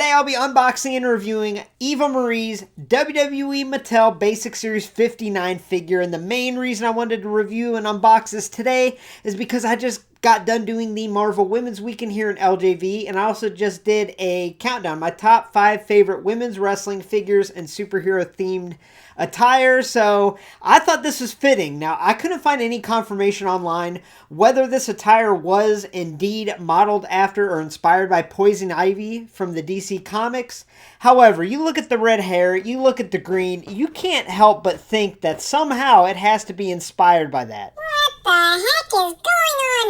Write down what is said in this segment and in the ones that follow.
Today I'll be unboxing and reviewing Eva Marie's WWE Mattel Basic Series 59 figure, and the main reason I wanted to review and unbox this today is because I just got done doing the Marvel Women's Weekend here in LJV, and I also just did a countdown, my top 5 favorite women's wrestling figures and superhero themed attire, so I thought this was fitting. Now, I couldn't find any confirmation online whether this attire was indeed modeled after or inspired by Poison Ivy from the DC Comics. However, you look at the red hair, you look at the green, you can't help but think that somehow it has to be inspired by that. What the heck is going on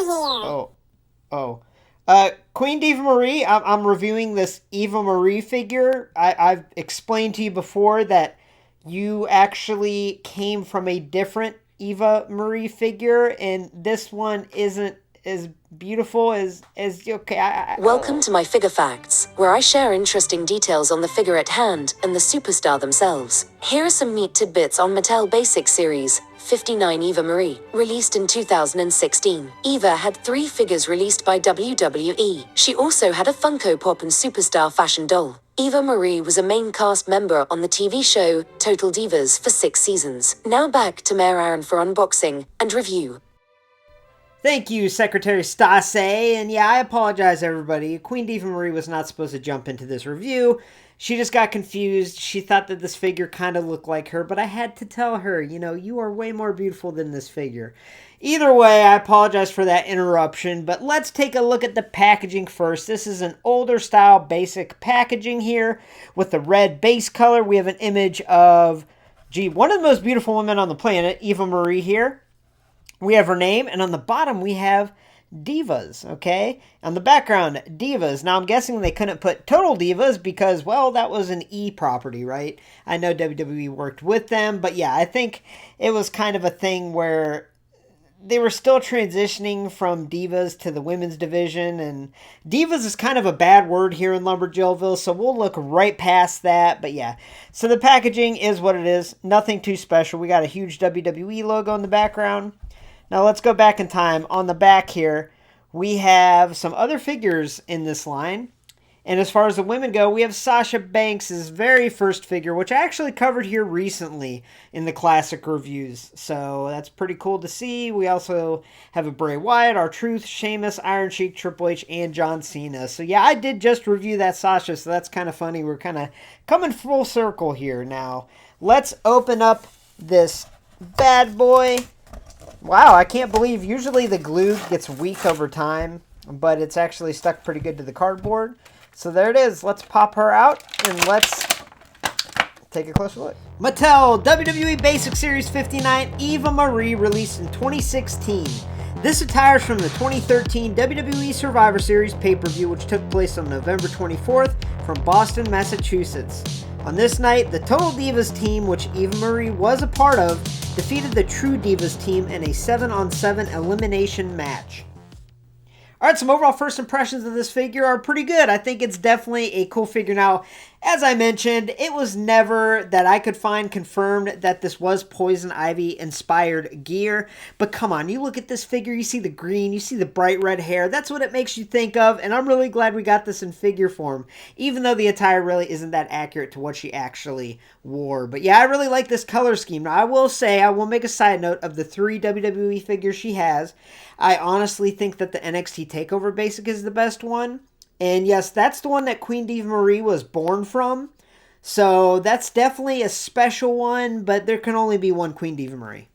here? Queen Eva Marie, I'm reviewing this Eva Marie figure. I've explained to you before that you actually came from a different Eva Marie figure, and this one isn't as beautiful as okay. Welcome to my Figure Facts, where I share interesting details on the figure at hand and the superstar themselves. Here are some neat tidbits on Mattel Basic Series 59 Eva Marie, released in 2016. Eva had 3 figures released by WWE. She also had a Funko Pop and Superstar fashion doll. Eva Marie was a main cast member on the TV show Total Divas for 6 seasons. Now back to Mayor Aaron for unboxing and review. Thank you, Secretary Stase, and yeah, I apologize everybody. Queen Eva Marie was not supposed to jump into this review. She just got confused. She thought that this figure kind of looked like her, but I had to tell her, you are way more beautiful than this figure. Either way, I apologize for that interruption, but let's take a look at the packaging first. This is an older style basic packaging here with the red base color. We have an image of, one of the most beautiful women on the planet, Eva Marie here. We have her name, and on the bottom we have Divas, okay? On the background, Divas. Now, I'm guessing they couldn't put Total Divas because, well, that was an E property, right? I know WWE worked with them, but yeah, I think it was kind of a thing where they were still transitioning from Divas to the women's division, and Divas is kind of a bad word here in LumberJillville, so we'll look right past that, but yeah. So the packaging is what it is. Nothing too special. We got a huge WWE logo in the background. Now let's go back in time. On the back here, we have some other figures in this line. And as far as the women go, we have Sasha Banks' very first figure, which I actually covered here recently in the classic reviews. So that's pretty cool to see. We also have a Bray Wyatt, R-Truth, Sheamus, Iron Sheik, Triple H, and John Cena. So yeah, I did just review that Sasha, so that's kind of funny. We're kind of coming full circle here now. Let's open up this bad boy. Wow, I can't believe usually the glue gets weak over time, but it's actually stuck pretty good to the cardboard. So there it is. Let's pop her out and let's take a closer look. Mattel WWE Basic Series 59 Eva Marie, released in 2016. This attire is from the 2013 WWE Survivor Series pay-per-view, which took place on November 24th from Boston, Massachusetts. On this night, the Total Divas team, which Eva Marie was a part of, defeated the True Divas team in a 7-on-7 elimination match. Alright, some overall first impressions of this figure are pretty good. I think it's definitely a cool figure. Now, as I mentioned, it was never that I could find confirmed that this was Poison Ivy inspired gear. But come on, you look at this figure, you see the green, you see the bright red hair. That's what it makes you think of, and I'm really glad we got this in figure form, even though the attire really isn't that accurate to what she actually wore. But yeah, I really like this color scheme. Now, I will say, I will make a side note of the 3 WWE figures she has. I honestly think that the NXT TakeOver Basic is the best one. And yes, that's the one that Queen Eva Marie was born from. So that's definitely a special one, but there can only be one Queen Eva Marie,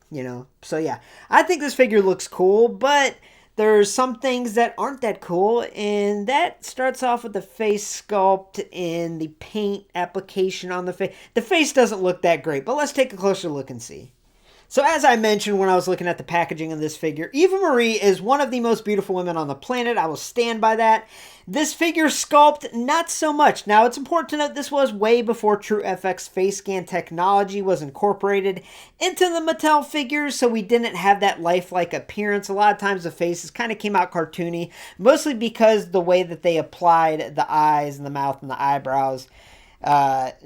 So yeah, I think this figure looks cool, but there's some things that aren't that cool, and that starts off with the face sculpt and the paint application on the face. The face doesn't look that great, but let's take a closer look and see. So as I mentioned when I was looking at the packaging of this figure, Eva Marie is one of the most beautiful women on the planet. I will stand by that. This figure sculpt, not so much. Now, it's important to note this was way before True FX face scan technology was incorporated into the Mattel figures, so we didn't have that lifelike appearance. A lot of times the faces kind of came out cartoony, mostly because the way that they applied the eyes and the mouth and the eyebrows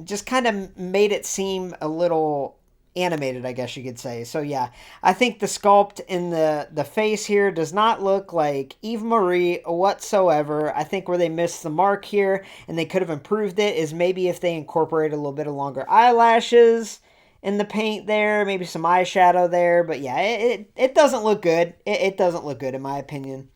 just kind of made it seem a little animated, I guess you could say. So yeah, I think the sculpt in the face here does not look like Eva Marie whatsoever. I think where they missed the mark here and they could have improved it is maybe if they incorporate a little bit of longer eyelashes in the paint there, maybe some eyeshadow there. But yeah, it doesn't look good. It doesn't look good in my opinion.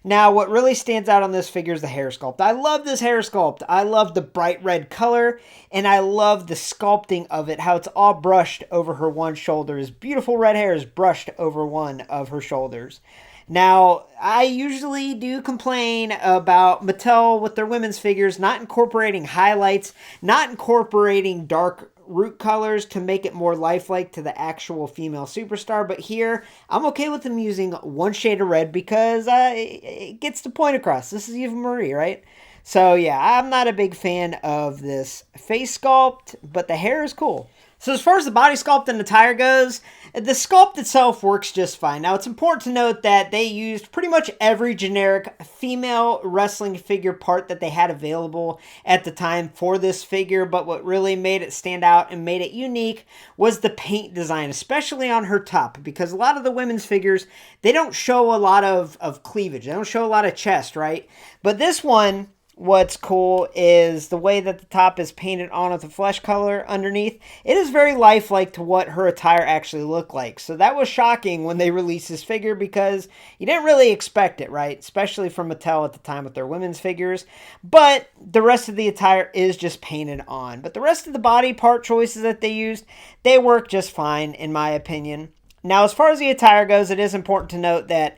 Now, what really stands out on this figure is the hair sculpt. I love this hair sculpt. I love the bright red color, and I love the sculpting of it, how it's all brushed over her one shoulder. His beautiful red hair is brushed over one of her shoulders. Now, I usually do complain about Mattel with their women's figures not incorporating highlights, not incorporating dark root colors to make it more lifelike to the actual female superstar. But here, I'm okay with them using one shade of red because it gets the point across. This is Eva Marie, right? So yeah, I'm not a big fan of this face sculpt, but the hair is cool. So as far as the body sculpt and attire goes, the sculpt itself works just fine. Now, it's important to note that they used pretty much every generic female wrestling figure part that they had available at the time for this figure, but what really made it stand out and made it unique was the paint design, especially on her top, because a lot of the women's figures, they don't show a lot of cleavage. They don't show a lot of chest, right? But this one, what's cool is the way that the top is painted on with the flesh color underneath. It is very lifelike to what her attire actually looked like. So that was shocking when they released this figure because you didn't really expect it, right? Especially from Mattel at the time with their women's figures. But the rest of the attire is just painted on. But the rest of the body part choices that they used, they work just fine in my opinion. Now, as far as the attire goes, it is important to note that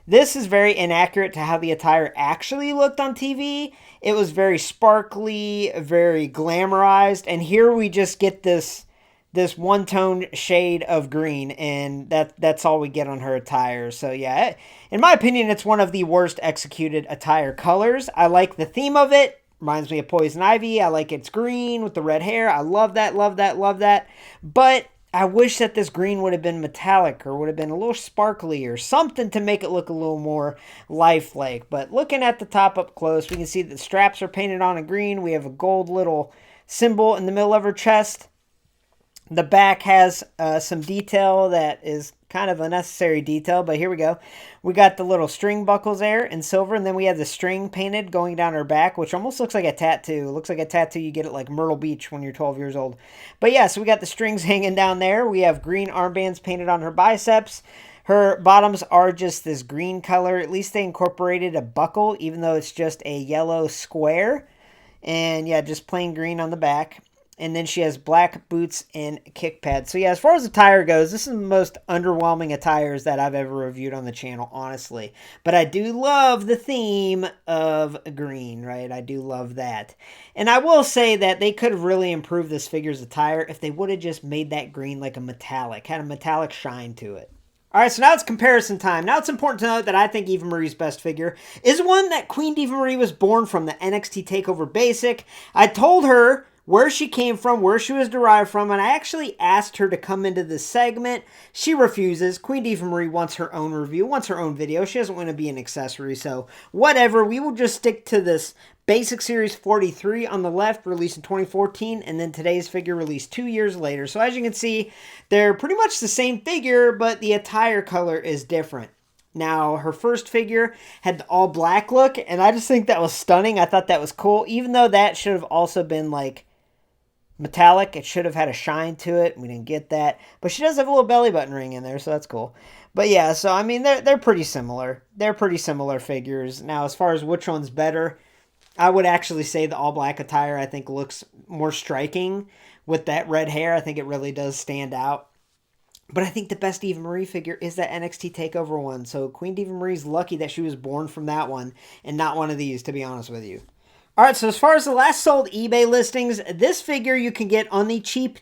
this is very inaccurate to how the attire actually looked on TV. It was very sparkly, very glamorized, and here we just get this one-tone shade of green, and that's all we get on her attire. So yeah, in my opinion, it's one of the worst executed attire colors. I like the theme of it. Reminds me of Poison Ivy. I like its green with the red hair. I love that, love that, love that. But I wish that this green would have been metallic or would have been a little sparkly or something to make it look a little more lifelike. But looking at the top up close, we can see the straps are painted on a green. We have a gold little symbol in the middle of her chest. The back has some detail that is kind of a necessary detail, but here we go. We got the little string buckles there in silver, and then we have the string painted going down her back, which almost looks like a tattoo. It looks like a tattoo you get at like Myrtle Beach when you're 12 years old. But yeah, so we got the strings hanging down there. We have green armbands painted on her biceps. Her bottoms are just this green color. At least they incorporated a buckle, even though it's just a yellow square. And yeah, just plain green on the back. And then she has black boots and kick pads. So yeah, as far as attire goes, this is the most underwhelming attires that I've ever reviewed on the channel, honestly. But I do love the theme of green, right? I do love that. And I will say that they could have really improved this figure's attire if they would have just made that green like a metallic, had a metallic shine to it. Alright, so now it's comparison time. Now it's important to note that I think Eva Marie's best figure is one that Queen Eva Marie was born from, the NXT TakeOver Basic. I told her where she came from, where she was derived from, and I actually asked her to come into this segment. She refuses. Queen Eva Marie wants her own review, wants her own video. She doesn't want to be an accessory, so whatever. We will just stick to this Basic Series 43 on the left, released in 2014, and then today's figure released 2 years later. So as you can see, they're pretty much the same figure, but the attire color is different. Now, her first figure had the all black look, and I just think that was stunning. I thought that was cool, even though that should have also been like metallic. It should have had a shine to it. We didn't get that. But she does have a little belly button ring in there, so that's cool. But yeah, so I mean, they're pretty similar. They're pretty similar figures. Now, as far as which one's better, I would actually say the all black attire I think looks more striking with that red hair. I think it really does stand out. But I think the best Eva Marie figure is that NXT TakeOver one. So Queen Eva Marie's lucky that she was born from that one and not one of these, to be honest with you. Alright, so as far as the last sold eBay listings, this figure you can get on the cheap.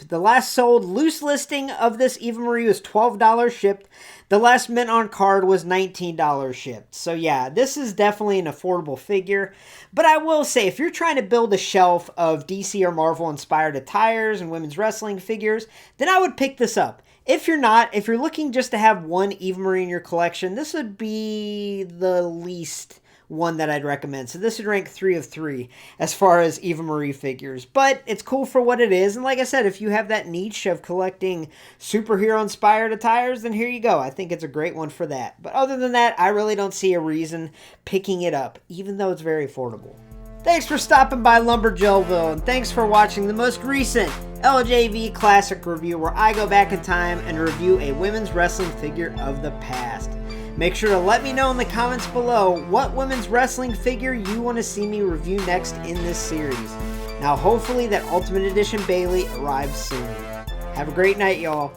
The last sold loose listing of this Eva Marie was $12 shipped. The last mint on card was $19 shipped. So yeah, this is definitely an affordable figure. But I will say, if you're trying to build a shelf of DC or Marvel inspired attires and women's wrestling figures, then I would pick this up. If you're not, if you're looking just to have one Eva Marie in your collection, this would be the least one that I'd recommend. So this would rank 3 of 3 as far as Eva Marie figures. But it's cool for what it is. And like I said, if you have that niche of collecting superhero-inspired attires, then here you go. I think it's a great one for that. But other than that, I really don't see a reason picking it up, even though it's very affordable. Thanks for stopping by LumberJillville, and thanks for watching the most recent LJV Classic review, where I go back in time and review a women's wrestling figure of the past. Make sure to let me know in the comments below what women's wrestling figure you want to see me review next in this series. Now hopefully that Ultimate Edition Bayley arrives soon. Have a great night, y'all.